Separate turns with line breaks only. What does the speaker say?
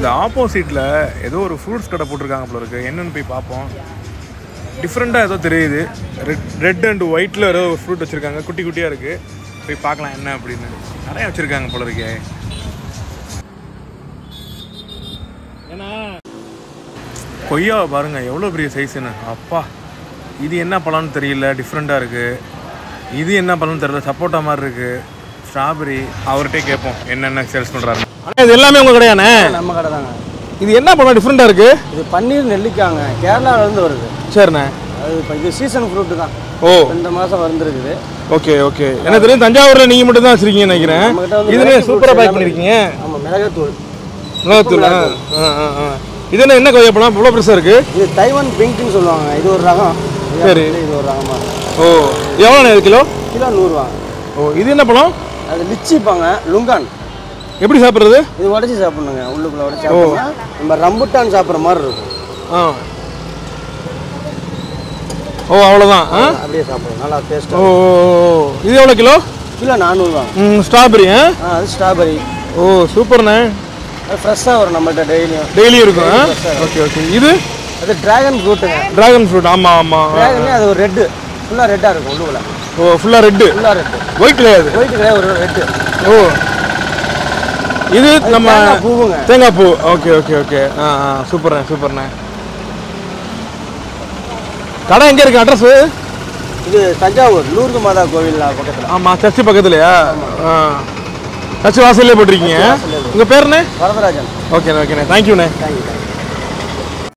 இந்த ஆப்போசிட்டில் ஏதோ ஒரு ஃப்ரூட்ஸ் கடை போட்டிருக்காங்க போல இருக்குது. என்னென்னு போய் பார்ப்போம். டிஃப்ரெண்ட்டாக ஏதோ தெரியுது. ரெட் அண்ட் ஒயிட்டில் ஏதோ ஃப்ரூட் வச்சுருக்காங்க. குட்டி குட்டியாக இருக்குது. போய் பார்க்கலாம் என்ன அப்படின்னு. நிறையா வச்சுருக்காங்க போல இருக்கே. ஏன்னா கொய்யாவை பாருங்கள் எவ்வளோ பெரிய சைஸுன்னு. அப்பா, இது என்ன பழம்னு தெரியல, டிஃப்ரெண்ட்டாக இருக்குது. இது என்ன பழம்னு தெரியல, சப்போட்டா மாதிரி இருக்குது. ஸ்ட்ராபெரி. அவர்கிட்டே கேட்போம் என்னென்ன சேல்ஸ் பண்ணுறாங்க. ஆனால் இது எல்லாமே உங்கள் கடையாண்ணே?
நம்ம கடை தாங்க.
இது என்ன பழம் டிஃப்ரெண்ட்டாக இருக்குது?
இது பன்னீர் நெல்லிக்காங்க, கேரளாவிலேருந்து வருது.
சரிண்ணே.
அது இப்போ இது சீசன் ஃப்ரூட்டு தான்.
ஓ,
இந்த மாதம் வந்துருக்குது.
Okay okay. எனக்கு தெரியும் தஞ்சாவூரில் நீங்கள் மட்டும் தான் வச்சுருக்கீங்கன்னு நினைக்கிறேன். இதுலேயே சூப்பராக பேக் பண்ணியிருக்கீங்க.
ஆமாம், மிளகாத்தூள்.
மிளகாத்தூள். இது என்ன கொய்யா பழம் இவ்வளோ பெருசாக இருக்குது?
இது தைவான் பிங்க்னு சொல்லுவாங்க. இது ஒரு ரகம்.
சரி,
இது ஒரு ரகமாக.
ஓ, எவ்வளோண்ணே இது கிலோ?
கிலோ 100 ரூபா.
ஓ, இது என்ன பழம்?
அது லிச்சிப்பாங்க, லுங்கான்.
எப்படி சாப்பிட்றது?
இது உடச்சி சாப்பிட்ணுங்க. உள்ளுக்குள்ளே உடச்சி சாப்பிட்டோம்னா நம்ம ரம்புட்டான் சாப்பிட்ற மாதிரி இருக்கும்.
ஆ, ஓ, அவ்வளோதான்.
அப்படியே சாப்பிடுவோம், நல்லா டேஸ்ட்.
ஓ, இது எவ்வளோ கிலோ?
கிலோ 400 ரூபா.
ஸ்ட்ராபெரி.
அது ஸ்ட்ராபெரி.
ஓ, சூப்பர்ண்ணே.
அது ஃப்ரெஷ்ஷாக வரும் நம்மள்கிட்ட
டெய்லியும் இருக்கும். Okay okay. இது
அது டிராகன் ஃப்ரூட்டுங்க.
Dragon fruit. ஆமாம் ஆமாம்.
டிராகனே அது ஒரு ரெட்டு, ஃபுல்லாக ரெட்டாக இருக்கும் உள்ளுக்குள்ள.
ஓ, ஃபுல்லாக ரெட்டு.
ஃபுல்லாக ரெட்டு.
ஒயிட் கிடையாது.
ஒயிட் கிடையாது, ஒரு ரெட்டு.
ஓ, இது நம்ம
பூவுங்க.
தேங்காய் பூ. Okay okay okay. சூப்பர்ண்ணே சூப்பர்ண்ணே. கடை எங்கே இருக்குது? அட்ரஸ்?
இது தஞ்சாவூர் லூர்து மாதா கோவில் பக்கத்தில்.
ஆமாம், சர்ச்சு பக்கத்துலையா? சர்ச்சு வாசல்லே போட்டிருக்கீங்க. உங்கள் பேருண்ணே?
வரதராஜன்.
ஓகேண்ணே ஓகேண்ணே. தேங்க்யூண்ணே.
தேங்க்யூ.